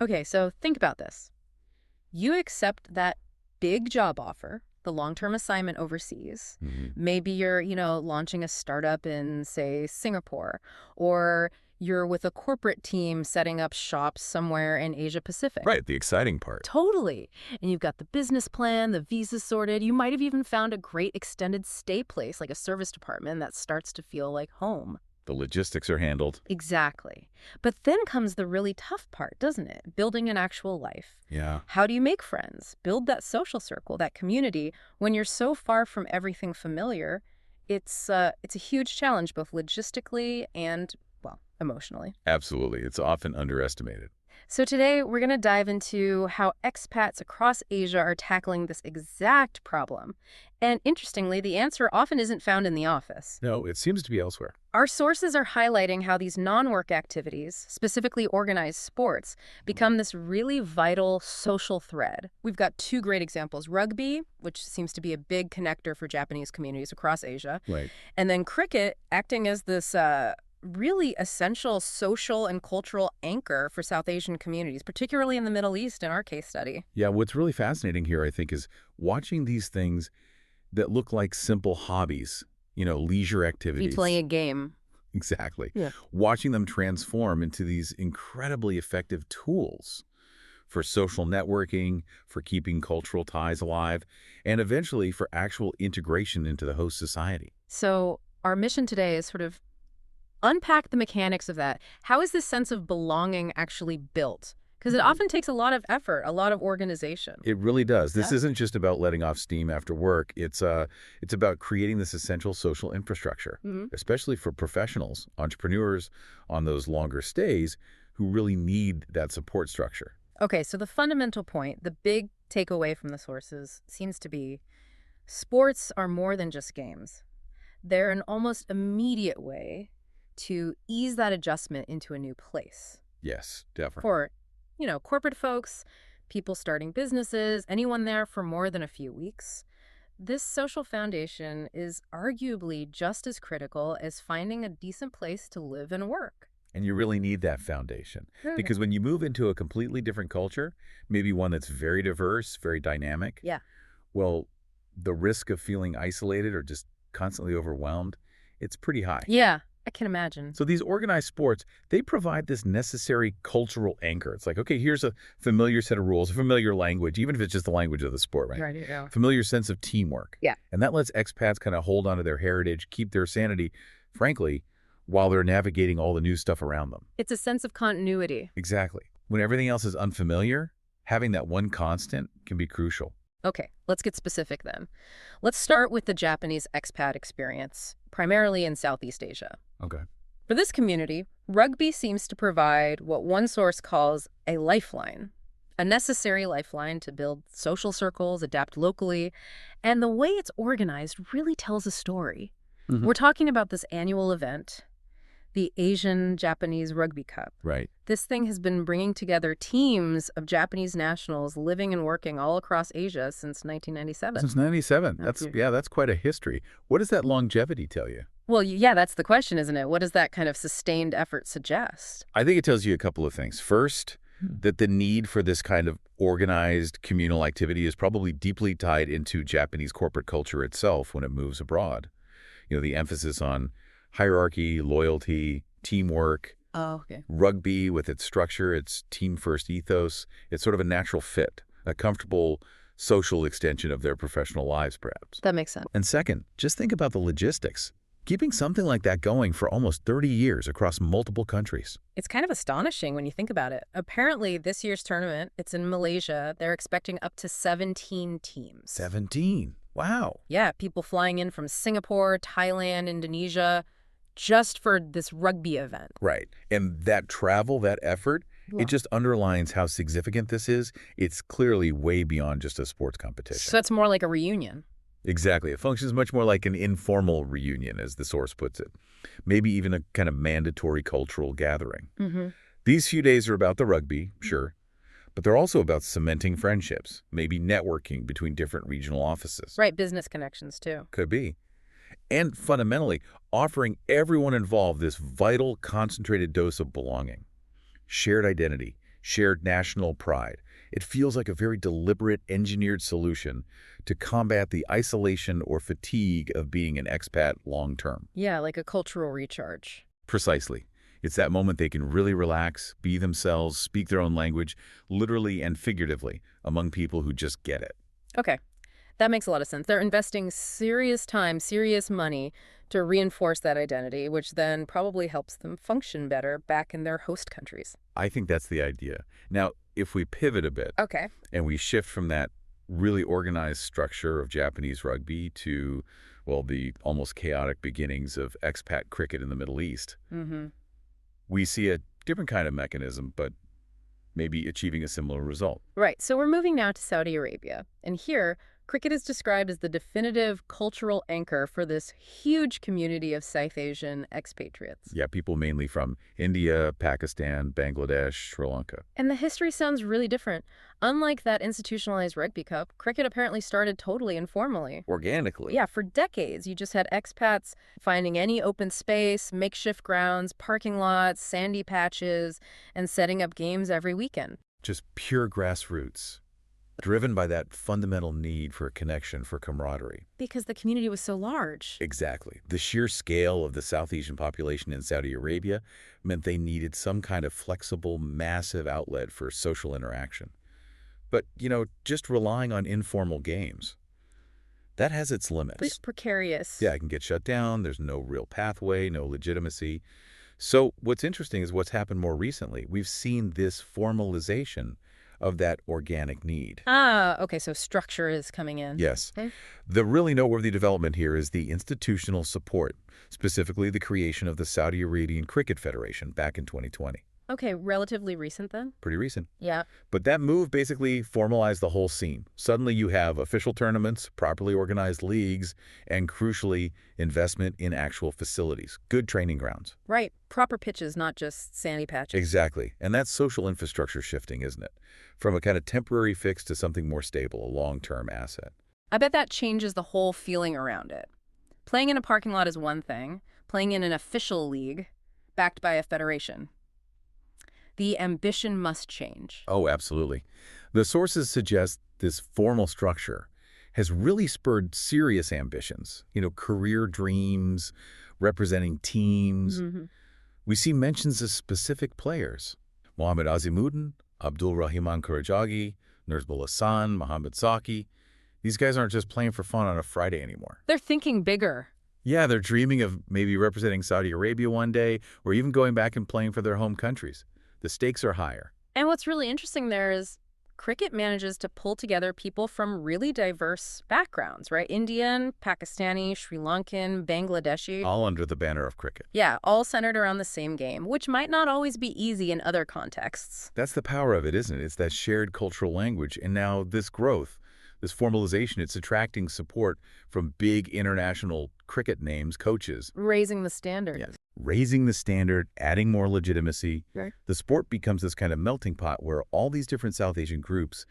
Okay, so think about this. You accept that big job offer, the long-term assignment overseas. Hmm. Maybe you're, launching a startup in, say, Singapore, or you're with a corporate team setting up shops somewhere in Asia Pacific. Right, the exciting part. Totally. And you've got the business plan, the visa sorted. You might have even found a great extended stay place like a service department that starts to feel like home. The logistics are handled. Exactly. But then comes the really tough part, doesn't it? Building an actual life. Yeah. How do you make friends? Build that social circle, that community, when you're so far from everything familiar? It's a huge challenge, both logistically and, well, emotionally. Absolutely. It's often underestimated. So today, we're going to dive into how expats across Asia are tackling this exact problem. And interestingly, the answer often isn't found in the office. No, it seems to be elsewhere. Our sources are highlighting how these non-work activities, specifically organized sports, become this really vital social thread. We've got two great examples: rugby, which seems to be a big connector for Japanese communities across Asia, Right. and then cricket acting as this really essential social and cultural anchor for South Asian communities, particularly in the Middle East in our case study. Yeah, what's really fascinating here, I think, is watching these things that look like simple hobbies, leisure Be playing activities. a game. Exactly. Yeah. Watching them transform into these incredibly effective tools for social networking, for keeping cultural ties alive, and eventually for actual integration into the host society. So our mission today is sort of unpack the mechanics of that. How is this sense of belonging actually built? Because it often takes a lot of effort, a lot of organization. It really does. This Yeah. isn't just about letting off steam after work. It's about creating this essential social infrastructure, Hmm. especially for professionals, entrepreneurs on those longer stays who really need that support structure. Okay, so the fundamental point, the big takeaway from the sources seems to be sports are more than just games. They're an almost immediate way to ease that adjustment into a new place. Yes, definitely. For, corporate folks, people starting businesses, anyone there for more than a few weeks, this social foundation is arguably just as critical as finding a decent place to live and work. And you really need that foundation Okay. because when you move into a completely different culture, maybe one that's very diverse, very dynamic, Yeah. well, the risk of feeling isolated or just constantly overwhelmed, it's pretty high. Yeah, I can imagine. So these organized sports, they provide this necessary cultural anchor. It's like, okay, here's a familiar set of rules, a familiar language, even if it's just the language of the sport, right? Right, yeah. Familiar sense of teamwork. Yeah. And that lets expats kind of hold onto their heritage, keep their sanity, frankly, while they're navigating all the new stuff around them. It's a sense of continuity. Exactly. When everything else is unfamiliar, having that one constant can be crucial. Okay, let's get specific then. Let's start with the Japanese expat experience, primarily in Southeast Asia. Okay. For this community, rugby seems to provide what one source calls a lifeline, a necessary lifeline to build social circles, adapt locally, and the way it's organized really tells a story. Mhm. We're talking about this annual event, the Asian Japanese Rugby Cup. Right. This thing has been bringing together teams of Japanese nationals living and working all across Asia since 1997. Since 97. That's That's quite a history. What does that longevity tell you? Well, yeah, that's the question, isn't it? What does that kind of sustained effort suggest? I think it tells you a couple of things. First, that the need for this kind of organized communal activity is probably deeply tied into Japanese corporate culture itself when it moves abroad. The emphasis on hierarchy, loyalty, teamwork, Oh, okay. rugby with its structure, its team-first ethos. It's sort of a natural fit, a comfortable social extension of their professional lives, perhaps. That makes sense. And second, just think about the logistics. Keeping something like that going for almost 30 years across multiple countries. It's kind of astonishing when you think about it. Apparently, this year's tournament, it's in Malaysia. They're expecting up to 17 teams. 17. Wow. Yeah, people flying in from Singapore, Thailand, Indonesia, just for this rugby event. Right. And that travel, that effort, Yeah. it just underlines how significant this is. It's clearly way beyond just a sports competition. So it's more like a reunion. Exactly. It functions much more like an informal reunion, as the source puts it. Maybe even a kind of mandatory cultural gathering. Mm-hmm. These few days are about the rugby, sure, but they're also about cementing friendships, maybe networking between different regional offices. Right, business connections too. Could be. And fundamentally, offering everyone involved this vital, concentrated dose of belonging, shared identity, shared national pride. It feels like a very deliberate, engineered solution to combat the isolation or fatigue of being an expat long-term. Yeah, like a cultural recharge. Precisely. It's that moment they can really relax, be themselves, speak their own language, literally and figuratively, among people who just get it. Okay, that makes a lot of sense. They're investing serious time, serious money to reinforce that identity, which then probably helps them function better back in their host countries. I think that's the idea. Now, if we pivot a bit Okay. and we shift from that really organized structure of Japanese rugby to, well, the almost chaotic beginnings of expat cricket in the Middle East, Mm-hmm. we see a different kind of mechanism, but maybe achieving a similar result. Right, so we're moving now to Saudi Arabia. And here, cricket is described as the definitive cultural anchor for this huge community of South Asian expatriates. Yeah, people mainly from India, Pakistan, Bangladesh, Sri Lanka. And the history sounds really different. Unlike that institutionalized rugby cup, cricket apparently started totally informally. Organically. Yeah, for decades, you just had expats finding any open space, makeshift grounds, parking lots, sandy patches, and setting up games every weekend. Just pure grassroots, driven by that fundamental need for a connection, for camaraderie. Because the community was so large. Exactly. The sheer scale of the South Asian population in Saudi Arabia meant they needed some kind of flexible, massive outlet for social interaction. But, just relying on informal games, that has its limits. It's precarious. Yeah, it can get shut down. There's no real pathway, no legitimacy. So what's interesting is what's happened more recently. We've seen this formalization of that organic need. Ah, okay, so structure is coming in. Yes. Okay. The really noteworthy development here is the institutional support, specifically the creation of the Saudi Arabian Cricket Federation back in 2020. Okay, relatively recent then? Pretty recent. Yeah. But that move basically formalized the whole scene. Suddenly you have official tournaments, properly organized leagues, and crucially, investment in actual facilities, good training grounds. Right, proper pitches, not just sandy patches. Exactly. And that's social infrastructure shifting, isn't it? From a kind of temporary fix to something more stable, a long-term asset. I bet that changes the whole feeling around it. Playing in a parking lot is one thing. Playing in an official league, backed by a federation. The ambition must change. Oh, absolutely. The sources suggest this formal structure has really spurred serious ambitions, career dreams, representing teams. Mm-hmm. We see mentions of specific players. Mohammad Azimuddin, Abdul Rahman Karajagi, Nurzbul Hassan, Mohammad Saki. These guys aren't just playing for fun on a Friday anymore. They're thinking bigger. Yeah, they're dreaming of maybe representing Saudi Arabia one day, or even going back and playing for their home countries. The stakes are higher. And what's really interesting there is cricket manages to pull together people from really diverse backgrounds, right? Indian, Pakistani, Sri Lankan, Bangladeshi. All under the banner of cricket. Yeah, all centered around the same game, which might not always be easy in other contexts. That's the power of it, isn't it? It's that shared cultural language. And now this growth, this formalization, it's attracting support from big international cricket names, coaches. Raising the standard. Yeah. Raising the standard, adding more legitimacy. Right. The sport becomes this kind of melting pot where all these different South Asian groups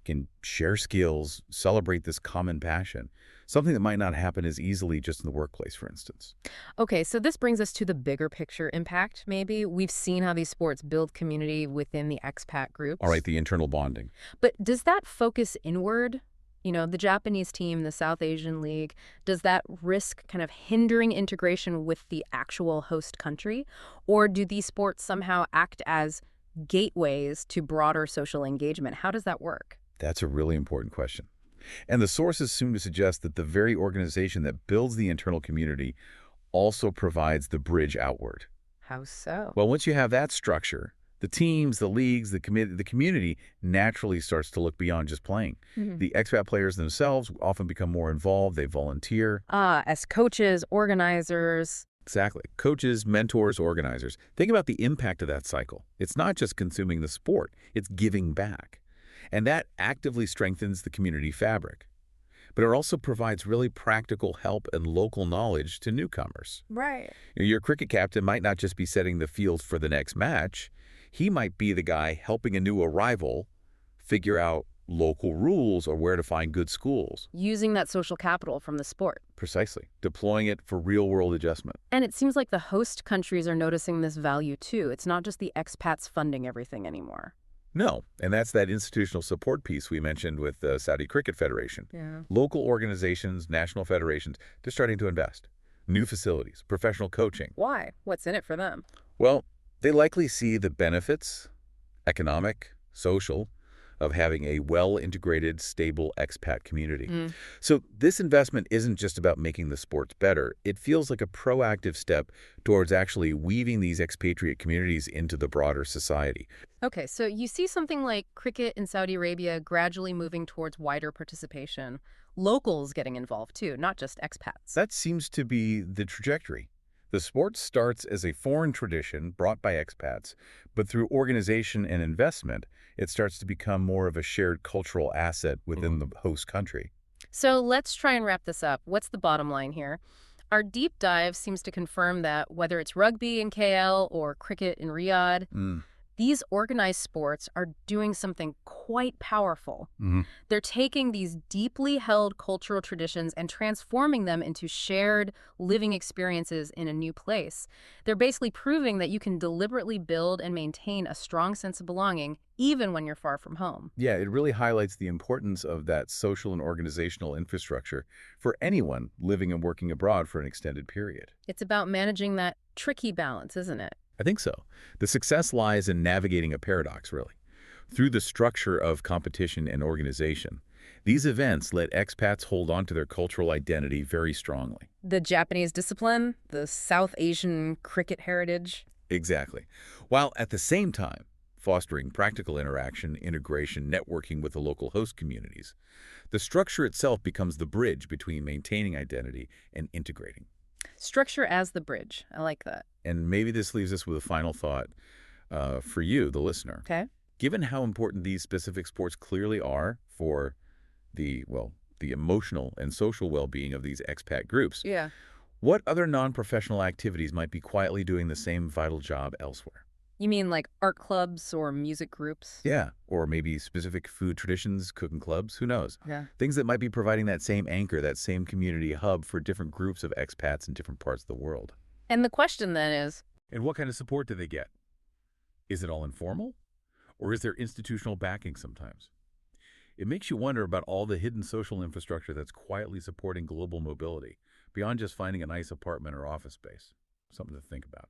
can share skills, celebrate this common passion, something that might not happen as easily just in the workplace, for instance. Okay, so this brings us to the bigger picture impact, maybe. We've seen how these sports build community within the expat groups. All right, the internal bonding. But does that focus inward? The Japanese team, the South Asian League, does that risk kind of hindering integration with the actual host country? Or do these sports somehow act as gateways to broader social engagement? How does that work? That's a really important question. And the sources seem to suggest that the very organization that builds the internal community also provides the bridge outward. How so? Well, once you have that structure, the teams, the leagues, the community naturally starts to look beyond just playing. Mm-hmm. The expat players themselves often become more involved. They volunteer. As coaches, organizers. Exactly. Coaches, mentors, organizers. Think about the impact of that cycle. It's not just consuming the sport. It's giving back. And that actively strengthens the community fabric. But it also provides really practical help and local knowledge to newcomers. Right. Your cricket captain might not just be setting the field for the next match. He might be the guy helping a new arrival figure out local rules or where to find good schools. Using that social capital from the sport. Precisely. Deploying it for real-world adjustment. And it seems like the host countries are noticing this value too. It's not just the expats funding everything anymore. No, and that's that institutional support piece we mentioned with the Saudi Cricket Federation. Yeah. Local organizations, national federations, they're starting to invest. New facilities, professional coaching. Why? What's in it for them? Well, they likely see the benefits, economic, social, of having a well-integrated, stable expat community. Mm. So this investment isn't just about making the sports better. It feels like a proactive step towards actually weaving these expatriate communities into the broader society. Okay, so you see something like cricket in Saudi Arabia gradually moving towards wider participation. Locals getting involved too, not just expats. That seems to be the trajectory. The sport starts as a foreign tradition brought by expats, but through organization and investment, it starts to become more of a shared cultural asset within the host country. So let's try and wrap this up. What's the bottom line here? Our deep dive seems to confirm that whether it's rugby in KL or cricket in Riyadh, Mm. these organized sports are doing something quite powerful. hmm They're taking these deeply held cultural traditions and transforming them into shared living experiences in a new place. They're basically proving that you can deliberately build and maintain a strong sense of belonging even when you're far from home. Yeah, it really highlights the importance of that social and organizational infrastructure for anyone living and working abroad for an extended period. It's about managing that tricky balance, isn't it? I think so. The success lies in navigating a paradox, really. Through the structure of competition and organization, these events let expats hold on to their cultural identity very strongly. The Japanese discipline, the South Asian cricket heritage. Exactly. While at the same time, fostering practical interaction, integration, networking with the local host communities. The structure itself becomes the bridge between maintaining identity and integrating. Structure as the bridge. I like that. And maybe this leaves us with a final thought for you, the listener. Okay. Given how important these specific sports clearly are for the emotional and social well-being of these expat groups, Yeah. what other non-professional activities might be quietly doing the same vital job elsewhere? You mean like art clubs or music groups? Yeah, or maybe specific food traditions, cooking clubs, who knows? Yeah. Things that might be providing that same anchor, that same community hub for different groups of expats in different parts of the world. And the question then is, And what kind of support do they get? Is it all informal? Or is there institutional backing sometimes? It makes you wonder about all the hidden social infrastructure that's quietly supporting global mobility, beyond just finding a nice apartment or office space. Something to think about.